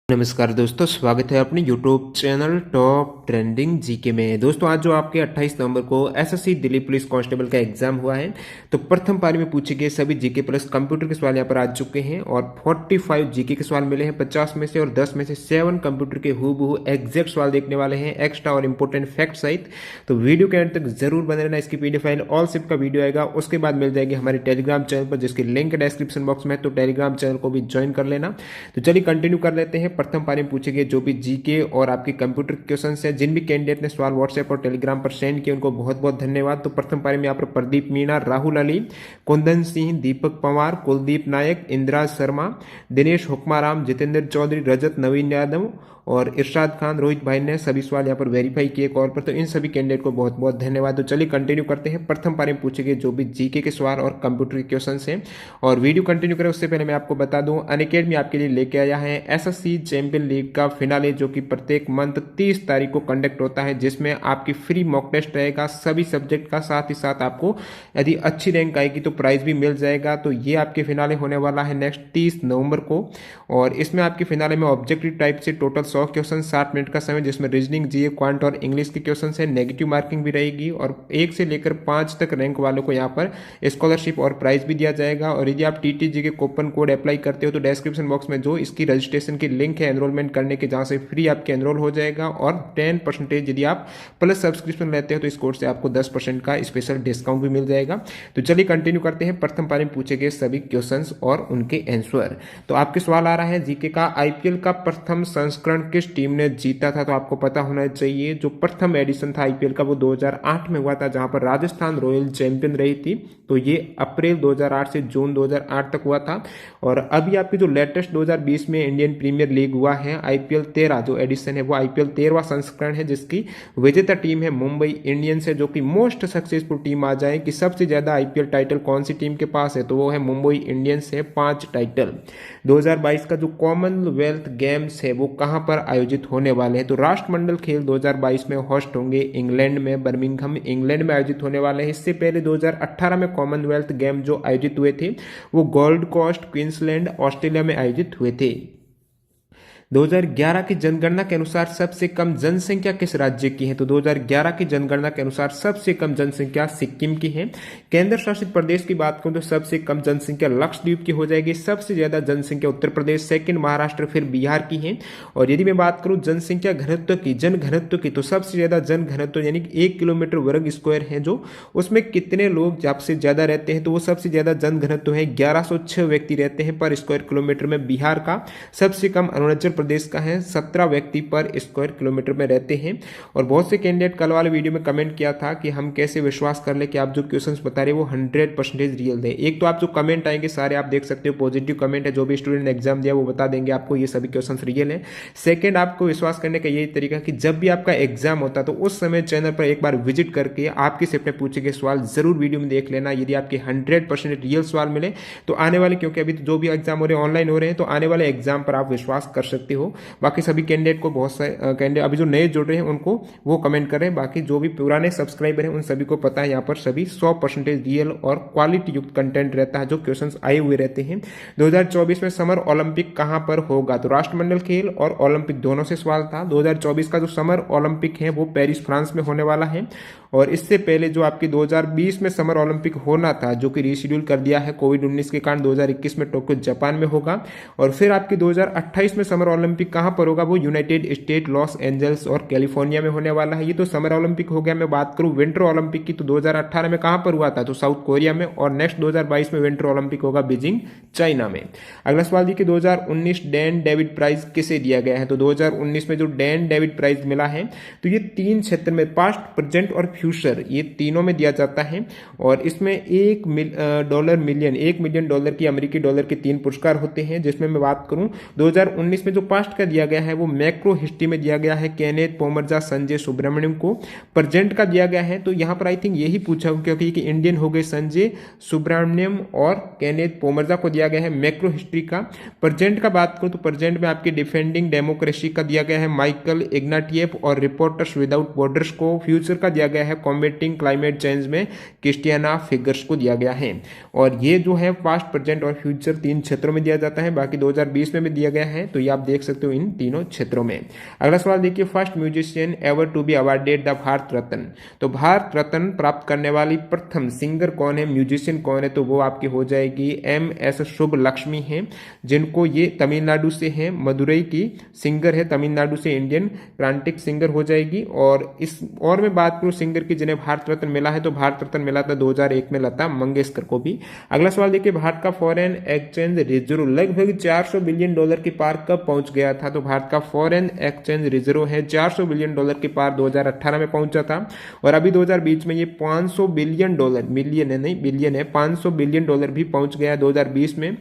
नमस्कार दोस्तों, स्वागत है अपने YouTube channel top trending GK में। दोस्तों आज जो आपके 28 नवंबर को एसएससी दिल्ली पुलिस कांस्टेबल का एग्जाम हुआ है, तो प्रथम पारी में पूछे गए सभी जीके प्लस कंप्यूटर के सवाल यहाँ पर आ चुके हैं और 45 जीके के सवाल मिले हैं 50 में से, और 10 में से 7 कंप्यूटर के हूबहू एग्जैक्ट सवाल देखने वाले हैं एक्स्ट्रा और इंपॉर्टेंट फैक्ट सहित। तो वीडियो के अंत तक जरूर बने रहना। इसकी पीडीएफ फाइल ऑल शिप का वीडियो आएगा, उसके बाद मिल जाएगी हमारे टेलीग्राम चैनल पर, जिसकी लिंक डिस्क्रिप्शन बॉक्स में है, तो टेलीग्राम चैनल को भी ज्वाइन कर लेना। तो चलिए कंटिन्यू कर लेते हैं। प्रथम पारी में पूछे गए जो भी जीके और आपके कंप्यूटर क्वेश्चन है, जिन भी कैंडिडेट ने सवाल व्हाट्सएप और टेलीग्राम पर सेंड किए उनको बहुत बहुत धन्यवाद। तो प्रथम पारी में यहाँ पर प्रदीप मीणा, राहुल अली, कुंदन सिंह, दीपक पवार, कुलदीप नायक, इंदिरा शर्मा, दिनेश हुक्माराम, जितेंद्र चौधरी, रजत, नवीन यादव और इरशाद खान, रोहित भाई ने सभी सवाल यहाँ पर वेरीफाई किए कॉल पर। तो इन सभी कैंडिडेट को बहुत बहुत धन्यवाद। तो चलिए कंटिन्यू करते हैं। प्रथम पारी में पूछे गए जो भी जीके के सवाल और कंप्यूटर के क्वेश्चन हैं, और वीडियो कंटिन्यू करें उससे पहले मैं आपको बता दूं, अनअकैडमी आपके लिए लेके आया है एसएससी चैंपियन लीग का फिनाले, जो कि प्रत्येक मंथ 30 तारीख को कंडक्ट होता है, जिसमें आपकी फ्री मॉक टेस्ट रहेगा सभी सब्जेक्ट का। साथ ही साथ आपको यदि अच्छी रैंक आएगी तो प्राइज भी मिल जाएगा। तो ये आपके फिनाले होने वाला है नेक्स्ट 30 नवंबर को, और इसमें आपके फिनाले में ऑब्जेक्टिव टाइप से टोटल 100 क्वेश्चन, 60 मिनट का समय, जिसमें रीजनिंग, जीए, क्वांट और इंग्लिश के क्वेश्चन है। नेगेटिव मार्किंग भी रहेगी, और 1 से लेकर 5 तक रैंक वालों को यहाँ पर स्कॉलरशिप और प्राइज भी दिया जाएगा। और यदि आप टीटीजी के कूपन कोड अप्लाई करते हो तो डिस्क्रिप्शन बॉक्स में जो इसकी रजिस्ट्रेशन की लिंक है एनरोलमेंट करने के, जहां से फ्री आपके एनरोल हो जाएगा, और 10% यदि आप प्लस सब्सक्रिप्शन लेते हो तो इस कोड से आपको 10% का स्पेशल डिस्काउंट भी मिल जाएगा। तो चलिए कंटिन्यू करते हैं। प्रथम पारी में पूछे गए सभी क्वेश्चंस और उनके आंसर। तो आपके सवाल आ रहा है जीके का, आईपीएल का प्रथम संस्करण किस टीम ने जीता था? तो आपको पता होना चाहिए जो प्रथम एडिशन था आईपीएल का वो 2008 में हुआ था, जहां पर राजस्थान रॉयल चैंपियन रही थी। तो ये अप्रैल 2008 से जून 2008 तक हुआ था। और अभी आपकी जो लेटेस्ट 2020 में इंडियन प्रीमियर लीग हुआ है, आईपीएल 13 जो एडिशन है वो आईपीएल 13वां संस्करण है, जिसकी विजेता टीम है मुंबई इंडियंस है, जो कि मोस्ट सक्सेसफुल टीम आ जाए कि सबसे ज्यादा आईपीएल टाइटल कौन सी टीम के पास है, तो वो है मुंबई इंडियंस है, 5 टाइटल। 2022 का जो कॉमनवेल्थ गेम्स है वो कहां पर आयोजित होने वाले हैं? तो राष्ट्रमंडल खेल 2022 में होस्ट होंगे इंग्लैंड में, बर्मिंघम इंग्लैंड में आयोजित होने वाले हैं। इससे पहले 2018 में कॉमनवेल्थ गेम जो आयोजित हुए थे वो गोल्ड कोस्ट, क्वींसलैंड, ऑस्ट्रेलिया में आयोजित हुए थे। 2011 की जनगणना के अनुसार सबसे कम जनसंख्या किस राज्य की है? तो 2011 की जनगणना के अनुसार सबसे कम जनसंख्या सिक्किम की है। केंद्र शासित प्रदेश की बात करूं तो सबसे कम जनसंख्या लक्षद्वीप की हो जाएगी, सबसे ज्यादा जनसंख्या उत्तर प्रदेश, सेकंड महाराष्ट्र, फिर बिहार की है। और यदि मैं बात करूं जनसंख्या घनत्व की, जन घनत्व की, तो सबसे ज्यादा जन घनत्व यानी कि 1 किलोमीटर वर्ग स्क्वायर है जो, उसमें कितने लोग सबसे ज्यादा रहते हैं? तो वो सबसे ज्यादा जन घनत्व है 1106 व्यक्ति रहते हैं पर स्क्वायर किलोमीटर में। बिहार का सबसे कम अरुणाचल प्रदेश का है, 17 व्यक्ति पर स्क्वायर किलोमीटर में रहते हैं। और बहुत से कैंडिडेट कल वाले वीडियो में कमेंट किया था कि हम कैसे विश्वास कर ले कि आप जो क्वेश्चंस बता रहे हैं वो 100% रियल है। एक तो आप जो कमेंट आएंगे सारे आप देख सकते हो पॉजिटिव कमेंट है, जो भी स्टूडेंट ने एग्जाम दिया वो बता देंगे आपको ये सभी क्वेश्चंस रियल है। सेकंड, आपको विश्वास करने का यही तरीका कि जब भी आपका एग्जाम होता है तो उस समय चैनल पर एक बार विजिट करके आपके शिफ्ट में पूछे गए सवाल जरूर वीडियो में देख लेना। यदि आपके 100% रियल सवाल मिले तो आने वाले, क्योंकि अभी जो भी एग्जाम हो रहे हैं ऑनलाइन हो रहे हैं, तो आने वाले एग्जाम पर आप विश्वास कर सकते हो। बाकी सभी कैंडिडेट को, बहुत सारे कैंडिडेट अभी जो नए जुड़ रहे हैं उनको वो कमेंट कर रहे हैं, बाकी जो भी पुराने सब्सक्राइबर हैं उन सभी को पता है यहाँ पर सभी 100% रियल और क्वालिटी युक्त कंटेंट रहता है, जो क्वेश्चंस आए हुए रहते हैं। 2024 में समर ओलंपिक कहां पर होगा? तो राष्ट्रमंडल खेल और ओलंपिक दोनों से सवाल था। 2024 का जो समर ओलंपिक है वो पेरिस फ्रांस में होने वाला है। और इससे पहले जो आपकी 2020 में समर ओलंपिक होना था, जो कि रीशेड्यूल कर दिया है कोविड-19 के कारण, 2021 में टोक्यो जापान में होगा। और फिर आपकी 2028 में समर ओलंपिक कहां पर होगा? वो यूनाइटेड स्टेट, लॉस एंजल्स और कैलिफोर्निया में होने वाला है। ये तो समर ओलंपिक हो गया। मैं बात करूं विंटर ओलंपिक की, तो 2018 में कहां पर हुआ था? तो साउथ कोरिया में। और नेक्स्ट 2022 में विंटर ओलंपिक होगा बीजिंग, चाइना में। अगला सवाल देखिए, 2019 डैन डेविड प्राइज किसे दिया गया है? तो 2019 में जो डैन डेविड प्राइज मिला है तो ये 3 क्षेत्र में, पास्ट, प्रेजेंट और फ्यूचर, ये तीनों में दिया जाता है। और इसमें $1 मिलियन डॉलर की, अमेरिकी डॉलर के 3 पुरस्कार होते हैं। जिसमें मैं बात करूं 2019 में जो पास्ट का दिया गया है वो मैक्रो हिस्ट्री में दिया गया है केनेथ पोमर्जा, संजय सुब्रमण्यम को। प्रेजेंट का दिया गया है तो यहाँ पर आई थिंक यही पूछा, क्योंकि इंडियन हो गए संजय सुब्रमण्यम और केनेथ पोमर्जा को दिया गया है मैक्रो हिस्ट्री का। प्रेजेंट का बात करूं तो प्रेजेंट में आपके डिफेंडिंग डेमोक्रेसी का दिया गया है माइकल इग्नाटिएफ और रिपोर्टर्स विदाउट बॉर्डर्स को। फ्यूचर का दिया गया है कॉम्बेटिंग क्लाइमेट चेंज में क्रिस्टियाना फिगर्स को दिया गया है। और ये जो है पास्ट, प्रेजेंट और फ्यूचर 3 क्षेत्रों में दिया जाता है। बाकी 2020 में भी दिया गया है, तो ये आप देख सकते हो इन तीनों क्षेत्रों में। अगला सवाल देखिए, first musician ever to be awarded the Bharat Ratna. तो भारत रत्न प्राप्त करने वाली प्रथम सिंगर कौन है, म्यूजिशियन कौन है, तो वो आपकी हो जाएगी MS शुभलक्ष्मी है, जिनको ये तमिलनाडु से है, मदुरई की सिंगर है, तमिलनाडु से इंडियन क्रांतिक सिंगर हो जाएगी। और मैं बात करूं सिंगर की जिन्हें भारत रत्न मिला है, तो भारत रत्न मिला था 2001 में लता मंगेशकर को भी। अगला सवाल देखिए, भारत का फॉरेन एक्सचेंज रिजर्व लगभग $400 बिलियन के पार कब पहुंच गया था। तो भारत का फॉरेन एक्सचेंज रिजर्व है $400 बिलियन के पार 2018 में पहुंचा था, और अभी 2020 में ये $500 बिलियन, मिलियन है नहीं बिलियन है, $500 बिलियन भी पहुंच गया 2020 में।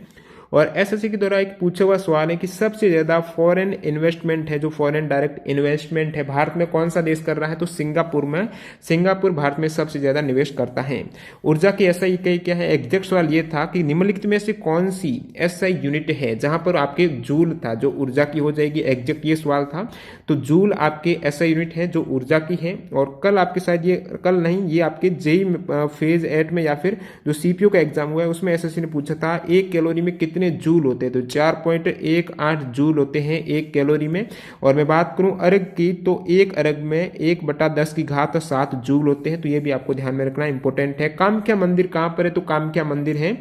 और एसएससी के द्वारा एक पूछा हुआ सवाल है कि सबसे ज्यादा फॉरेन इन्वेस्टमेंट है, जो फॉरेन डायरेक्ट इन्वेस्टमेंट है, भारत में कौन सा देश कर रहा है, तो सिंगापुर में। सिंगापुर भारत में सबसे ज्यादा निवेश करता है। ऊर्जा की एसआई इकाई क्या है, एग्जैक्ट सवाल ये था कि निम्नलिखित में से कौन सी एसआई यूनिट है जहां पर आपके जूल था, जो ऊर्जा की हो जाएगी, एग्जैक्ट ये सवाल था। तो जूल आपके एसआई यूनिट है जो ऊर्जा की है। और कल आपके शायद ये, कल नहीं, ये आपके जेई फेज 8 में या फिर जो सीपीयू का एग्जाम हुआ है उसमें एसएससी ने पूछा था 1 कैलोरी में कितने जूल होते हैं, तो 4.18 जूल होते हैं 1 कैलोरी में। और मैं बात करूं अर्घ की, तो 1 अर्घ में 1/10⁷ जूल होते हैं, तो ये भी आपको ध्यान में रखना इंपॉर्टेंट है। कामाख्या मंदिर कहां पर है, तो कामाख्या मंदिर है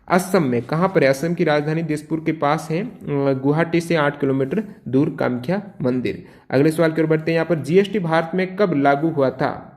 असम में। कहां पर है, असम की राजधानी दिसपुर के पास है, गुवाहाटी से 8 किलोमीटर दूर कामाख्या मंदिर। अगले सवाल की ओर बढ़ते हैं। यहां पर जीएसटी भारत में कब लागू हुआ था।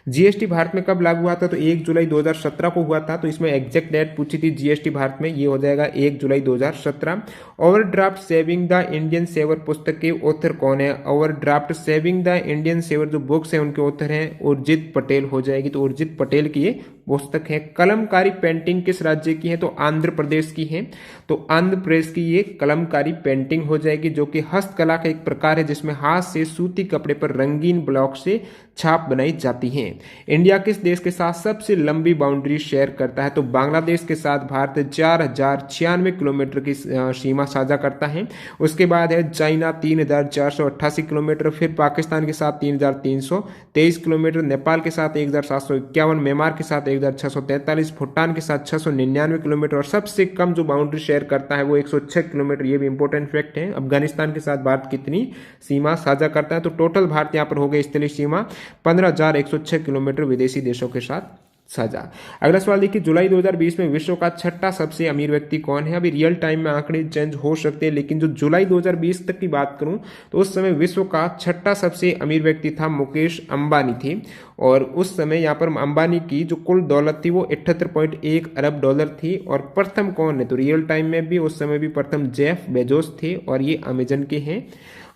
जीएसटी भारत में कब लागू हुआ था, तो 1 जुलाई 2017 को हुआ था। तो इसमें एग्जैक्ट डेट पूछी थी जीएसटी भारत में, ये हो जाएगा 1 जुलाई 2017। Overdraft saving the Indian saver पुस्तक के ऑथर कौन है, overdraft saving the Indian saver जो बुक्स है उनके ऑथर हैं उर्जित पटेल हो जाएगी। तो उर्जित पटेल की ये पुस्तक है। कलमकारी पेंटिंग किस राज्य की है, तो आंध्र प्रदेश की है। तो आंध्र प्रदेश की ये कलमकारी पेंटिंग हो जाएगी, जो कि हस्तकला का एक प्रकार है जिसमें हाथ से सूती कपड़े पर रंगीन ब्लॉक से छाप बनाई जाती है। इंडिया किस देश के साथ सबसे लंबी बाउंड्री शेयर करता है, तो बांग्लादेश के साथ भारत 4096 किलोमीटर की सीमा साझा करता है। उसके बाद है चाइना 3488 किलोमीटर, फिर पाकिस्तान के साथ 3323 किलोमीटर, नेपाल के साथ 1751, म्यांमार के साथ 1643, भूटान के साथ 699 किलोमीटर, और सबसे कम जो बाउंड्री शेयर करता है वो 106 किलोमीटर। ये भी इंपॉर्टेंट फैक्ट है। अफगानिस्तान के साथ भारत कितनी सीमा साझा करता है, तो टोटल भारत यहाँ पर हो गई स्थलीय सीमा 15,106 किलोमीटर विदेशी देशों के साथ साझा। अगला सवाल देखिए, जुलाई 2020 में विश्व का छठा सबसे अमीर व्यक्ति कौन है। अभी रियल टाइम में आंकड़े चेंज हो सकते हैं, लेकिन जो जुलाई 2020 तक की बात करूं तो उस समय विश्व का छठा सबसे अमीर व्यक्ति था मुकेश अंबानी थे। और उस समय यहाँ पर अंबानी की जो कुल दौलत थी वो 78.1 अरब डॉलर थी। और प्रथम कौन है, तो रियल टाइम में भी उस समय भी प्रथम जेफ बेजोस थे, और ये अमेजन के हैं।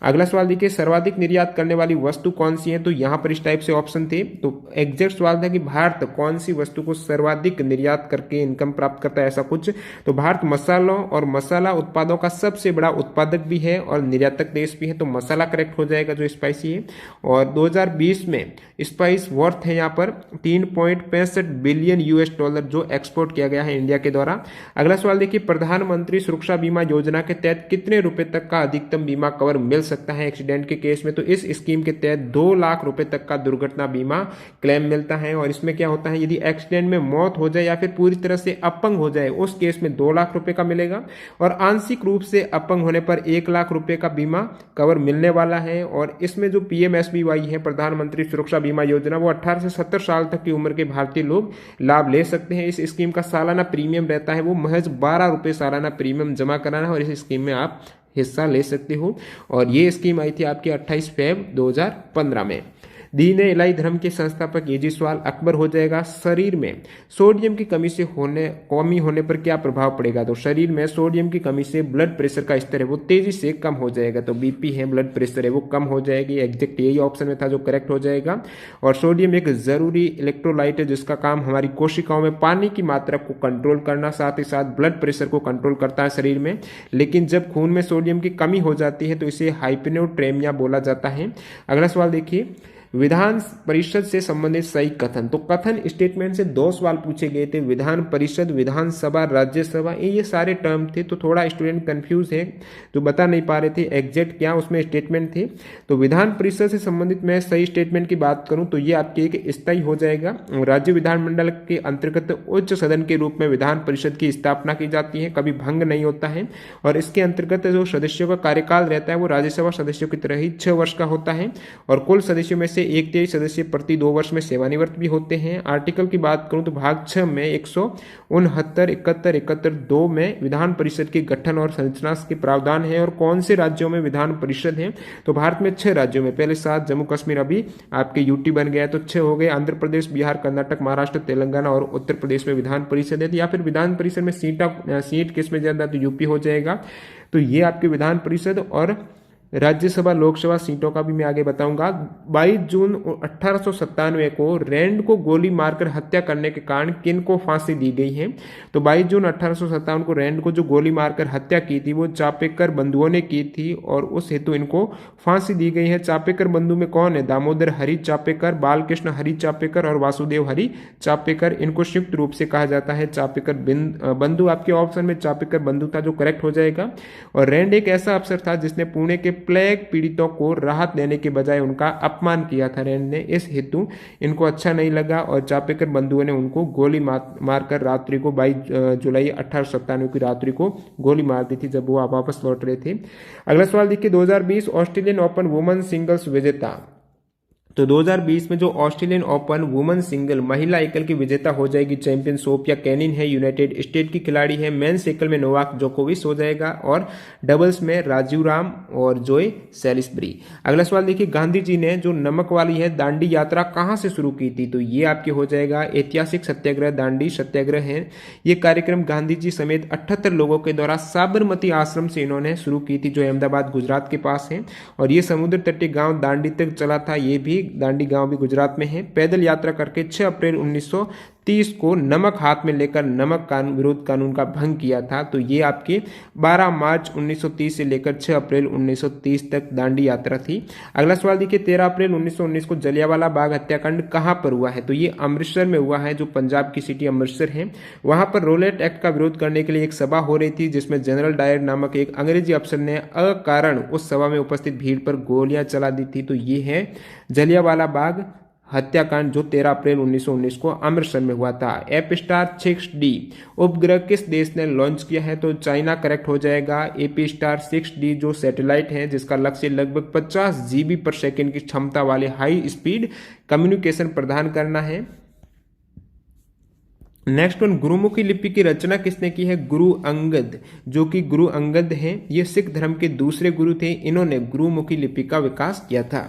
अगला सवाल देखिए, सर्वाधिक निर्यात करने वाली वस्तु कौन सी है, तो यहां पर इस टाइप से ऑप्शन थे। तो एग्जैक्ट सवाल था कि भारत कौन सी वस्तु को सर्वाधिक निर्यात करके इनकम प्राप्त करता है, ऐसा कुछ। तो भारत मसालों और मसाला उत्पादों का सबसे बड़ा उत्पादक भी है और निर्यातक देश भी है, तो मसाला करेक्ट हो जाएगा जो स्पाइसी है। और 2020 में स्पाइस वर्थ है यहाँ पर 3.65 बिलियन US डॉलर जो एक्सपोर्ट किया गया है इंडिया के द्वारा। अगला सवाल देखिए, प्रधानमंत्री सुरक्षा बीमा योजना के तहत कितने रुपए तक का अधिकतम बीमा कवर मिल सकता है एक्सीडेंट के केस में, तो इस स्कीम के तहत 2 लाख रुपए तक का दुर्घटना बीमा क्लेम मिलता है। और इसमें क्या होता है, यदि एक्सीडेंट में मौत हो जाए या फिर पूरी तरह से अपंग हो जाए उस केस में 2 लाख रुपए का मिलेगा, और आंशिक रूप से अपंग होने पर 1 लाख रुपए का बीमा कवर मिलने वाला है। और इसमें जो PMSBY है, प्रधानमंत्री सुरक्षा बीमा योजना, वो 18 से 70 साल तक की उम्र के भारतीय लोग लाभ ले सकते हैं। इस स्कीम का सालाना प्रीमियम रहता है वो महज 12 रुपए सालाना प्रीमियम जमा कराना है, और इस स्कीम में आप हिस्सा ले सकते हो। और ये स्कीम आई थी आपकी 28 फरवरी 2015 में। दीन इलाही धर्म के संस्थापक ये सवाल अकबर हो जाएगा। शरीर में सोडियम की कमी होने पर क्या प्रभाव पड़ेगा, तो शरीर में सोडियम की कमी से ब्लड प्रेशर का स्तर है वो तेजी से कम हो जाएगा। तो बीपी है, ब्लड प्रेशर है वो कम हो जाएगी। एग्जैक्ट यही ऑप्शन में था जो करेक्ट हो जाएगा। और सोडियम एक जरूरी इलेक्ट्रोलाइट है जिसका काम हमारी कोशिकाओं में पानी की मात्रा को कंट्रोल करना, साथ ही साथ ब्लड प्रेशर को कंट्रोल करता है शरीर में। लेकिन जब खून में सोडियम की कमी हो जाती है तो इसे हाइपोनेट्रेमिया बोला जाता है। अगला सवाल देखिए, विधान परिषद से संबंधित सही कथन। तो कथन स्टेटमेंट से 2 सवाल पूछे गए थे, विधान परिषद, विधानसभा, राज्यसभा, ये सारे टर्म थे। तो थोड़ा स्टूडेंट कंफ्यूज है, तो बता नहीं पा रहे थे एग्जैक्ट क्या उसमें स्टेटमेंट थे। तो विधान परिषद से संबंधित मैं सही स्टेटमेंट की बात करूं तो ये आपके एक स्थायी हो जाएगा। राज्य विधानमंडल के अंतर्गत उच्च सदन के रूप में विधान परिषद की स्थापना की जाती है, कभी भंग नहीं होता है। और इसके अंतर्गत जो सदस्यों का कार्यकाल रहता है वो राज्यसभा सदस्यों की तरह ही 6 वर्ष का होता है। और कुल सदस्यों में से 1/3 सदस्य प्रति 2 वर्ष में सेवानिवृत्त भी होते हैं। आर्टिकल की बात करूं तो भाग 6 में 169, 71, 71(2) में विधान परिषद के गठन और संरचना के प्रावधान है। और कौन से राज्यों में विधान परिषद है, तो भारत में 6 राज्यों में, पहले 7, जम्मू कश्मीर अभी आपके यूटी बन गया, तो 6 हो गए। आंध्र प्रदेश, बिहार, कर्नाटक, महाराष्ट्र, तेलंगाना और उत्तर प्रदेश में विधान परिषद है। या फिर विधान परिषद में सीट किस में ज्यादा, तो यूपी हो जाएगा। तो ये आपके विधान परिषद और राज्यसभा लोकसभा सीटों का भी मैं आगे बताऊंगा। 22 जून 1897 को रैंड को गोली मारकर हत्या करने के कारण किन को फांसी दी गई है, तो 22 जून 1857 को रैंड को जो गोली मारकर हत्या की थी वो चापेकर बंधुओं ने की थी और उस हेतु इनको फांसी दी गई है। चापेकर बंधु में कौन है, दामोदर हरि चापेकर, बालकृष्ण हरि चापेकर और वासुदेव हरि चापेकर। इनको संयुक्त रूप से कहा जाता है चापेकर बंधु। आपके ऑप्शन में चापेकर बंधु था जो करेक्ट हो जाएगा। और रैंड एक ऐसा अफसर था जिसने पुणे के प्लेग पीड़ितों को राहत देने के बजाय उनका अपमान किया था रैंड ने, इस हेतु इनको अच्छा नहीं लगा और चापेकर बंधुओं ने उनको गोली मारकर रात्रि को 22 जुलाई 1897 की रात्रि को गोली मार दी थी जब वो वापस लौट रहे थे। अगला सवाल देखिए, 2020 ऑस्ट्रेलियन ओपन वुमेन सिंगल्स विजेता। तो 2020 में जो ऑस्ट्रेलियन ओपन वुमेन सिंगल महिला एकल की विजेता हो जाएगी चैंपियन सोफिया केनिन है, यूनाइटेड स्टेट की खिलाड़ी है। मेंस एकल में नोवाक जोकोविच हो जाएगा और डबल्स में राजीव राम और जोए सैलिसबरी। अगला सवाल देखिए, गांधी जी ने जो नमक वाली है दांडी यात्रा कहां से शुरू की थी, तो ये आपके हो जाएगा ऐतिहासिक सत्याग्रह दांडी सत्याग्रह है। ये कार्यक्रम गांधी जी समेत 78 लोगों के द्वारा साबरमती आश्रम से इन्होंने शुरू की थी जो अहमदाबाद गुजरात के पास है। और ये समुद्र तटीय गांव दांडी तक चला था, ये भी दांडी गांव भी गुजरात में है। पैदल यात्रा करके 6 अप्रैल 1930 को नमक हाथ में लेकर नमक विरोध कानून का भंग किया था। तो ये आपके 12 मार्च 1930 से लेकर 6 अप्रैल 1930 तक दांडी यात्रा थी। अगला सवाल देखिए, 13 अप्रैल 1919 को जलियांवाला बाग हत्याकांड कहां पर हुआ है, तो ये अमृतसर में हुआ है, जो पंजाब की सिटी अमृतसर है। वहां पर रोलेट एक्ट का विरोध करने के लिए एक सभा हो रही थी जिसमें जनरल डायर नामक एक अंग्रेजी अफसर ने अकारण उस सभा में उपस्थित भीड़ पर गोलियां चला दी थी। तो ये है जलियांवाला बाग हत्याकांड जो 13 अप्रैल 1919 को अमृतसर में हुआ था। एपीस्टार 6D उपग्रह किस देश ने लॉन्च किया है, तो चाइना करेक्ट हो जाएगा। एपीस्टार 6D जो सैटेलाइट है जिसका लक्ष्य लगभग 50 GB पर सेकेंड की क्षमता वाले हाई स्पीड कम्युनिकेशन प्रदान करना है। नेक्स्ट वन, गुरुमुखी लिपि की रचना किसने की है, गुरु अंगद, जो कि गुरु अंगद हैं, ये सिख धर्म के दूसरे गुरु थे, इन्होंने गुरुमुखी लिपि का विकास किया था।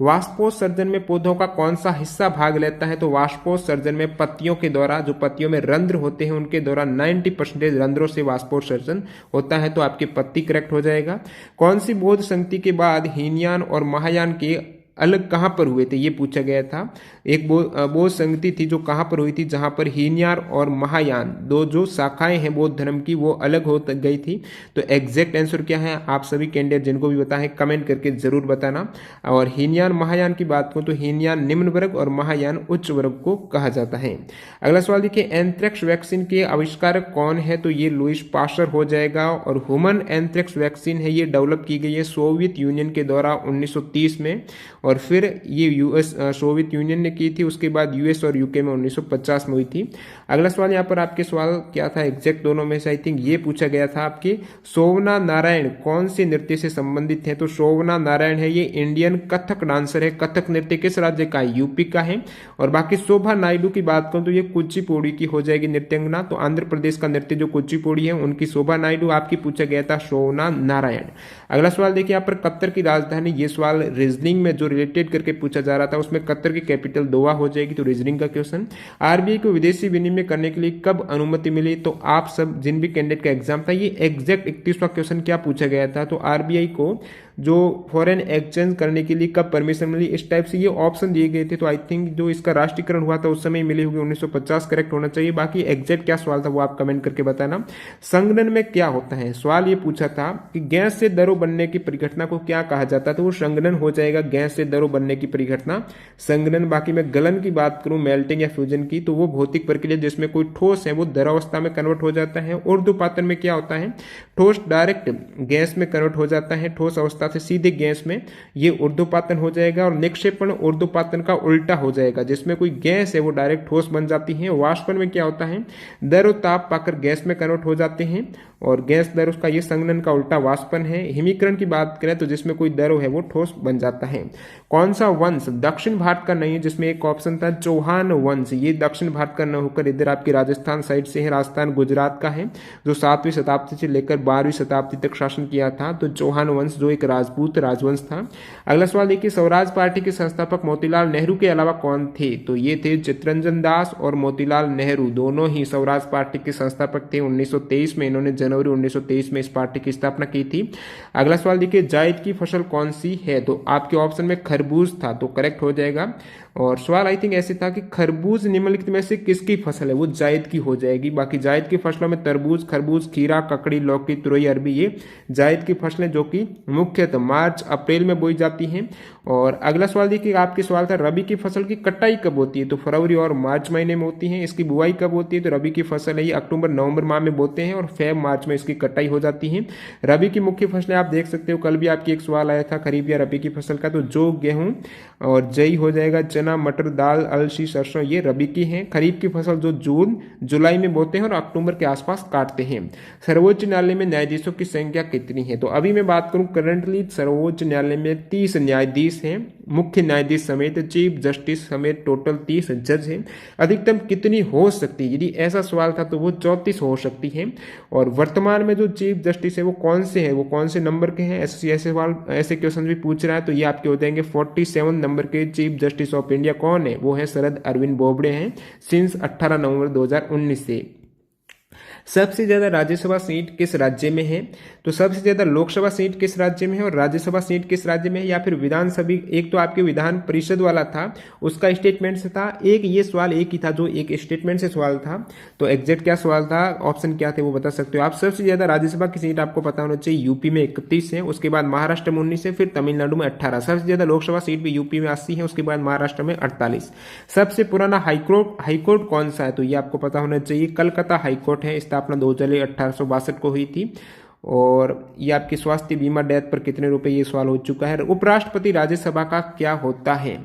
वाष्पोत्सर्जन में पौधों का कौन सा हिस्सा भाग लेता है, तो वाष्पोत्सर्जन में पत्तियों के द्वारा, जो पत्तियों में रंध्र होते हैं उनके द्वारा 90% रंध्रों से वाष्पोत्सर्जन होता है, तो आपकी पत्ती करेक्ट हो जाएगा। कौन सी बौद्ध संगति के बाद हीनयान और महायान के अलग कहां पर हुए थे, ये पूछा गया था। एक बौद्ध संगति थी जो कहां पर हुई थी, जहां पर हीनयान और महायान दो जो शाखाएं हैं बौद्ध धर्म की वो अलग हो गई थी। तो एग्जैक्ट आंसर क्या है, आप सभी कैंडिडेट जिनको भी पता है कमेंट करके जरूर बताना। और हीनयान महायान की बात करूं तो हीनयान निम्न वर्ग और महायान उच्च वर्ग को कहा जाता है। अगला सवाल देखिए, एंथ्रेक्स वैक्सीन के आविष्कारक कौन है, तो ये लुईस पास्चर हो जाएगा। और ह्यूमन एंथ्रेक्स वैक्सीन है, ये डेवलप की गई है सोवियत यूनियन के द्वारा 1930 में, और फिर ये यूएस सोवियत यूनियन ने की थी, उसके बाद यूएस और यूके में 1950 में हुई थी। अगला सवाल यहाँ पर आपके सवाल क्या था, एग्जैक्ट दोनों में से आई थिंक ये पूछा गया था आपके, शोभना नारायण कौन से नृत्य से संबंधित है, तो शोभना नारायण है ये इंडियन कथक डांसर है। कथक नृत्य किस राज्य का है, यूपी का है। और बाकी शोभा नायडू की बात करूं तो ये कुचिपुड़ी की हो जाएगी नृत्यंगना, तो आंध्र प्रदेश का नृत्य जो कुचिपुड़ी है उनकी शोभा नायडू। आपकी पूछा गया था शोभना नारायण। अगला सवाल देखिए यहाँ पर, कतर की राजधानी, ये सवाल रीजनिंग में जो रिलेटेड करके पूछा जा रहा था उसमें कतर की कैपिटल दोहा हो जाएगी, तो रीजनिंग का क्वेश्चन। आरबीआई को विदेशी विनिमय करने के लिए कब अनुमति मिली, तो आप सब जिन भी कैंडिडेट का एग्जाम था ये एग्जैक्ट 31वां क्वेश्चन क्या पूछा गया था, तो आरबीआई को जो फॉरेन एक्सचेंज करने के लिए कब परमिशन मिली, इस टाइप से ये ऑप्शन दिए गए थे। तो आई थिंक जो इसका राष्ट्रीयकरण हुआ था उस समय मिली होगी 1950 करेक्ट होना चाहिए। बाकी एग्जैक्ट क्या सवाल था वो आप कमेंट करके बताना। संगणन में क्या होता है, सवाल ये पूछा था कि गैस से दरों बनने की परिघटना को क्या कहा जाता है, तो वो संगणन हो जाएगा, गैस से दरों बनने की परिघटना संगणन। बाकी मैं गलन की बात करूं, मेल्टिंग या फ्यूजन की, तो वो भौतिक प्रक्रिया जिसमें कोई ठोस है वो द्रवावस्था में कन्वर्ट हो जाता है। ऊर्ध्वपातन में क्या होता है, ठोस डायरेक्ट गैस में कन्वर्ट हो जाता है, ठोस अवस्था से सीधे गैस में, ये ऊर्ध्वपातन हो जाएगा। और निक्षेपण ऊर्ध्वपातन का उल्टा हो जाएगा, जिसमें कोई गैस है वो डायरेक्ट ठोस बन जाती है। वाष्पन में क्या होता है, दर और ताप पाकर गैस में कन्वर्ट हो जाते हैं और गैस दर उसका ये संगणन का उल्टा वाष्पन है। हिमीकरण की बात करें तो जिसमें कोई दर है वो ठोस बन जाता है। कौन सा वंश दक्षिण भारत का नहीं है, जिसमें एक ऑप्शन था चौहान वंश, ये दक्षिण भारत का न होकर इधर आपकी राजस्थान साइड से है, राजस्थान गुजरात का है, जो 7वीं शताब्दी से लेकर 12वीं शताब्दी तक शासन किया था। तो चौहान वंश जो एक राजपूत राजवंश था। अगला सवाल देखिए, स्वराज पार्टी के संस्थापक मोतीलाल नेहरू के अलावा कौन थे, तो ये थे चित्तरंजन दास और मोतीलाल नेहरू, दोनों ही स्वराज पार्टी के संस्थापक थे। 1923 में इन्होंने जनवरी 1923 में इस पार्टी की स्थापना की थी। अगला सवाल देखिए, जायद की फसल कौन सी है, तो आपके ऑप्शन में खरबूज था, तो करेक्ट हो जाएगा। और सवाल आई थिंक ऐसे था कि खरबूज निम्नलिखित में से किसकी फसल है, वो जायद की हो जाएगी। बाकी जायद की फसलों में तरबूज, खरबूज, खीरा, ककड़ी, लौकी, तुरई, अरबी, ये जायद की फसलें जो कि मुख्यतः मार्च अप्रैल में बोई जाती हैं। और अगला सवाल देखिए, आपके सवाल था रबी की फसल की कटाई कब होती है, तो फरवरी और मार्च महीने में होती है। इसकी बुआई कब होती है, तो रबी की फसल है ये अक्टूबर नवंबर माह में बोते हैं और फेब मार्च में इसकी कटाई हो जाती है। रबी की मुख्य फसलें आप देख सकते हो, कल भी आपकी एक सवाल आया था खरीफ या रबी की फसल का, तो जौ, गेहूं और जई हो जाएगा, चना, मटर, दाल, अलसी, सरसों, ये रबी की हैं। खरीफ की फसल जो जून जुलाई में बोते हैं और अक्टूबर के आसपास काटते हैं। सर्वोच्च न्यायालय में न्यायाधीशों की संख्या कितनी है, तो अभी मैं बात करूं करंटली सर्वोच्च न्यायालय में 30 न्यायाधीश हैं, मुख्य न्यायाधीश समेत, चीफ जस्टिस समेत टोटल 30 जज हैं। अधिकतम कितनी हो सकती है, यदि ऐसा सवाल था तो वो 34 हो सकती है। और वर्तमान में जो चीफ जस्टिस है वो कौन से हैं, वो कौन से नंबर के हैं, ऐसे सवाल ऐसे क्वेश्चन भी पूछ रहा है, तो ये आपके हो जाएंगे 47 नंबर के चीफ जस्टिस ऑफ इंडिया कौन है, वो है शरद अरविंद बोबडे हैं, सिंस 18 नवंबर 2019 से। सबसे ज्यादा राज्यसभा सीट किस राज्य में है, तो सबसे ज्यादा लोकसभा सीट किस राज्य में है और राज्यसभा सीट किस राज्य में है, या फिर विधानसभा, एक तो आपके विधान परिषद वाला था उसका स्टेटमेंट से था, एक ये सवाल एक ही था जो एक स्टेटमेंट से सवाल था। तो एग्जैक्ट क्या सवाल था, ऑप्शन क्या थे वो बता सकते हो आप। सबसे ज्यादा राज्यसभा की सीट आपको पता होना चाहिए, यूपी में 31 है, उसके बाद महाराष्ट्र में 19 है, फिर तमिलनाडु में 18। सबसे ज्यादा लोकसभा सीट भी यूपी में 80 है, उसके बाद महाराष्ट्र में 48। सबसे पुराना हाईकोर्ट कौन सा है, तो ये आपको पता होना चाहिए, कलकत्ता हाईकोर्ट है, स्थापना 2 जुलाई 1862 को हुई थी। और ये आपकी स्वास्थ्य बीमा डेथ पर कितने रुपए, ये सवाल हो चुका है। उपराष्ट्रपति राज्यसभा का क्या होता है,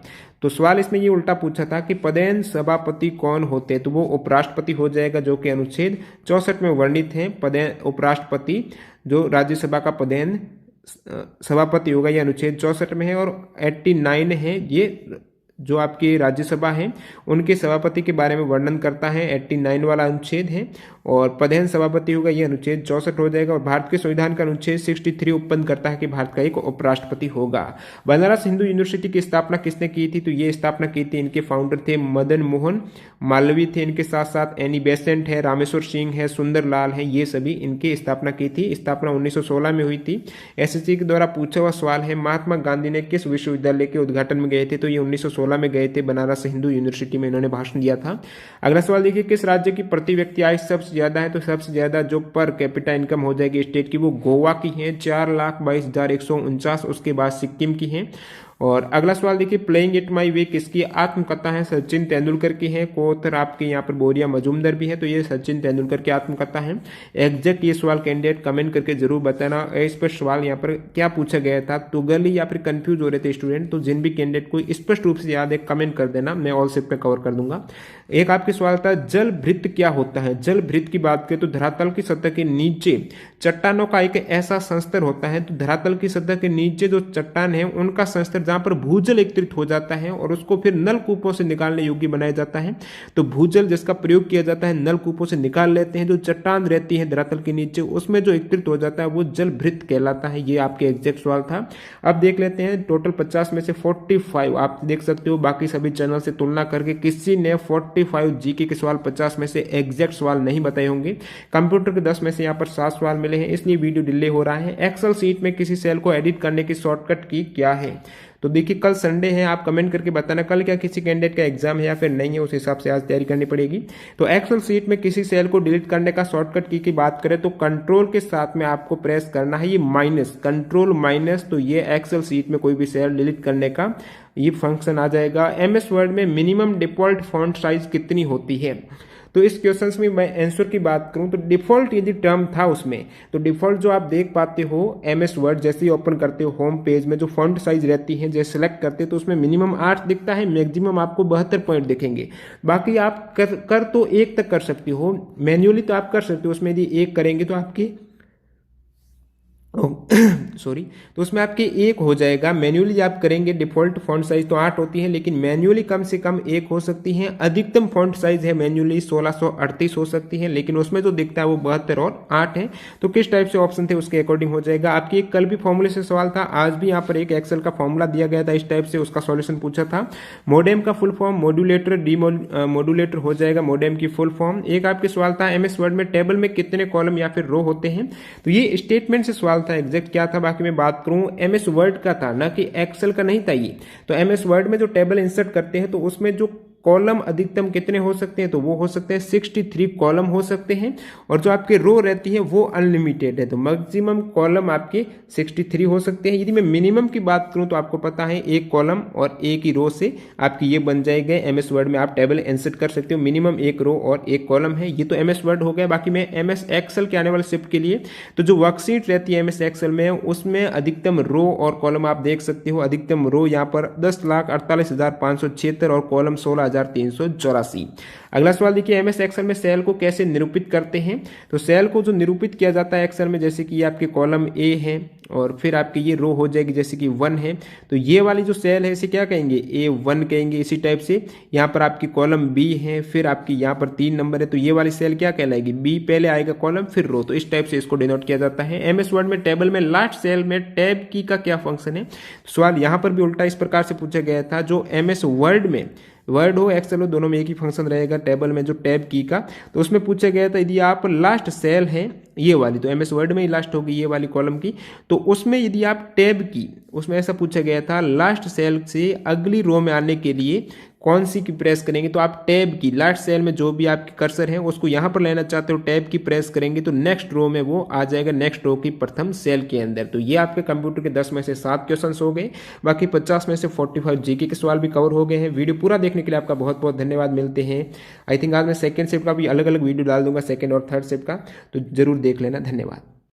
तो सवाल इसमें ये उल्टा पूछा था कि पदेन सभापति कौन होते हैं, तो वो उपराष्ट्रपति हो जाएगा, जो कि अनुच्छेद 64 में वर्णित है। पदेन उपराष्ट्रपति जो राज्यसभा का पदेन सभापति होगा, ये अनुच्छेद 64 में है। और 89 है ये जो आपकी राज्यसभा है उनके सभापति के बारे में वर्णन करता है, 89 वाला अनुच्छेद है। और पदेन सभापति होगा, ये अनुच्छेद 64 हो जाएगा। और भारत के संविधान का अनुच्छेद 63 उत्पन्न करता है कि भारत का एक उपराष्ट्रपति होगा। बनारस हिंदू यूनिवर्सिटी की स्थापना किसने की थी, तो ये स्थापना की थी, इनके फाउंडर थे मदन मोहन मालवीय थे, इनके साथ साथ एनी बेसेंट है, रामेश्वर सिंह है, सुंदर लाल है, ये सभी इनकी स्थापना की थी। स्थापना 1916 में हुई थी। एसएससी के द्वारा पूछा हुआ सवाल है, महात्मा गांधी ने किस विश्वविद्यालय के उद्घाटन में गए थे, तो ये 1916 में गए थे, बनारस हिंदू यूनिवर्सिटी में इन्होंने भाषण दिया था। अगला सवाल देखिए, किस राज्य की प्रति व्यक्ति आय सबसे ज्यादा है, तो सबसे ज्यादा जो पर कैपिटा इनकम हो जाएगी स्टेट की, वो गोवा की है, 4,22,149। उसके बाद सिक्किम की है। और अगला सवाल देखिए, प्लेइंग इट माई वे किसकी आत्मकथा है, सचिन तेंदुलकर की है। कोतर आपके यहाँ पर बोरिया मजूमदार भी है, तो ये सचिन तेंदुलकर की आत्मकथा है। एग्जैक्ट ये सवाल कैंडिडेट कमेंट करके जरूर बताना। इस पर सवाल यहाँ पर क्या पूछा गया था, तुगली या फिर कंफ्यूज हो रहे थे स्टूडेंट, तो जिन भी कैंडिडेट को स्पष्ट रूप से याद है कमेंट कर देना, मैं ऑल शिफ्ट पे कवर कर दूंगा। एक आपके सवाल था, जल भृत क्या होता है। जल भृत की बात करें तो धरातल की सतह के नीचे चट्टानों का एक ऐसा संस्तर होता है, तो धरातल की सतह के नीचे जो चट्टान है उनका संस्तर जहां पर भूजल एकत्रित हो जाता है और उसको फिर नलकूपों से निकालने योग्य बनाया जाता है। तो भूजल जिसका प्रयोग किया जाता है नलकूपों से निकाल लेते हैं, जो चट्टान रहती है धरातल के नीचे उसमें जो एकत्रित हो जाता है वो जलभृत कहलाता है। ये आपके एग्जैक्ट सवाल था। अब देख लेते हैं टोटल 50 में से 45 आप देख सकते हो बाकी सभी चैनल से तुलना करके किसी ने 45 जीके के सवाल 50 में से एग्जैक्ट सवाल नहीं बताए होंगे। कंप्यूटर के 10 में से यहाँ पर 7 सवाल मिले हैं, इसलिए वीडियो डिले हो रहा है। एक्सेल सीट में किसी सेल को एडिट करने की शॉर्टकट की क्या है? तो देखिए कल संडे है, आप कमेंट करके बताना कल क्या किसी कैंडिडेट का एग्जाम है या फिर नहीं है, उस हिसाब से आज तैयारी करनी पड़ेगी। तो एक्सेल सीट में किसी सेल को डिलीट करने का शॉर्टकट की बात करें तो कंट्रोल के साथ में आपको प्रेस करना है ये माइनस, कंट्रोल माइनस, तो ये एक्सेल सीट में कोई भी सेल डिलीट करने का ये फंक्शन आ जाएगा। एमएस वर्ड में मिनिमम डिफॉल्ट फॉन्ट साइज कितनी होती है? तो इस क्वेश्चन में मैं आंसर की बात करूं तो डिफॉल्ट यदि टर्म था उसमें, तो डिफॉल्ट जो आप देख पाते हो एमएस वर्ड जैसे ही ओपन करते हो होम पेज में जो फॉन्ट साइज रहती है जैसे सेलेक्ट करते हो तो उसमें मिनिमम 8 दिखता है, मैक्सिमम आपको 72 पॉइंट दिखेंगे। बाकी आप कर तो 1 तक कर सकते हो, मैन्युअली तो आप कर सकते हो, उसमें यदि 1 करेंगे तो आपकी सॉरी तो उसमें आपके 1 हो जाएगा। मैन्युअली आप करेंगे डिफॉल्ट फॉन्ट साइज तो 8 होती है, लेकिन मैन्युअली कम से कम 1 हो सकती है। अधिकतम फॉन्ट साइज है मैन्युअली 1638 हो सकती है, लेकिन उसमें जो दिखता है वो 72 और 8 है। तो किस टाइप से ऑप्शन थे उसके अकॉर्डिंग हो जाएगा। आपकी एक कल भी फॉर्मूले से सवाल था, आज भी यहाँ पर एक एक्सेल का फॉर्मूला दिया गया था इस टाइप से, उसका सॉल्यूशन पूछा था। मोडेम का फुल फॉर्म मॉड्यूलेटर मॉड्यूलेटर हो जाएगा मोडेम की फुल फॉर्म। एक आपके सवाल था एमएस वर्ड में टेबल में कितने कॉलम या फिर रो होते हैं, तो ये स्टेटमेंट से सवाल था, एग्जैक्ट क्या था बाकी मैं बात करूं एमएस वर्ड का था ना कि एक्सेल का नहीं था ये। तो एमएस वर्ड में जो टेबल इंसर्ट करते हैं तो उसमें जो कॉलम अधिकतम कितने हो सकते हैं, तो वो हो सकते हैं 63 कॉलम हो सकते हैं, और जो आपके रो रहती है वो अनलिमिटेड है, तो मैक्सिमम कॉलम आपके 63 हो सकते हैं। यदि मैं मिनिमम की बात करूं तो आपको पता है 1 कॉलम और 1 ही रो से आपकी ये बन जाएगा। एमएस वर्ड में आप टेबल इंसर्ट कर सकते हो, मिनिमम 1 रो और 1 कॉलम है। ये तो एमएस वर्ड हो गया। बाकी मैं एमएस एक्सेल के आने वाले शिफ्ट के लिए तो जो वर्कशीट रहती है एमएस एक्सेल में उसमें अधिकतम रो और कॉलम आप देख सकते हो। अधिकतम रो यहाँ पर 10,48,576 और कॉलम 16,384। अगला सवाल देखिए एमएस एक्सेल में सेल को कैसे निरूपित करते हैं। तो सेल को जो निरूपित किया जाता है एक्सेल में, जैसे कि आपके कॉलम ए है और फिर आपकी ये रो हो जाएगी जैसे कि 1 है, तो ये वाली जो सेल है इसे क्या कहेंगे, A1 कहेंगे। इसी टाइप से यहाँ पर आपकी कॉलम बी है, फिर आपकी यहाँ पर 3 नंबर है, तो ये वाली सेल क्या कहलाएगी, बी पहले आएगा कॉलम फिर रो। तो इस टाइप से इसको डिनोट किया जाता है। एमएस वर्ड में टेबल में लास्ट सेल में टैब की का क्या फंक्शन है। सवाल यहाँ पर भी उल्टा इस प्रकार से पूछा गया था, जो एमएस वर्ड में वर्ड हो एक्सेल हो दोनों में एक ही फंक्शन रहेगा टेबल में जो टैब की का, तो उसमें पूछा गया था यदि आप लास्ट सेल है ये वाली, तो एमएस वर्ड में ही लास्ट होगी ये वाली कॉलम की, तो उसमें यदि आप टैब की, उसमें ऐसा पूछा गया था लास्ट सेल से अगली रो में आने के लिए कौन सी की प्रेस करेंगे, तो आप टैब की लास्ट सेल में जो भी आपके कर्सर है उसको यहां पर लेना चाहते हो टैब की प्रेस करेंगे तो नेक्स्ट रो में वो आ जाएगा, नेक्स्ट रो की प्रथम सेल के अंदर। तो ये आपके कंप्यूटर के 10 में से 7 क्वेश्चन हो गए, बाकी 50 में से 45 जीके के सवाल भी कवर हो गए हैं। वीडियो पूरा देखने के लिए आपका बहुत बहुत धन्यवाद। मिलते हैं आई थिंक आज मैं सेकंड शिफ्ट का भी अलग अलग वीडियो डाल दूंगा, सेकंड और थर्ड शिफ्ट का, तो जरूर देख लेना। धन्यवाद।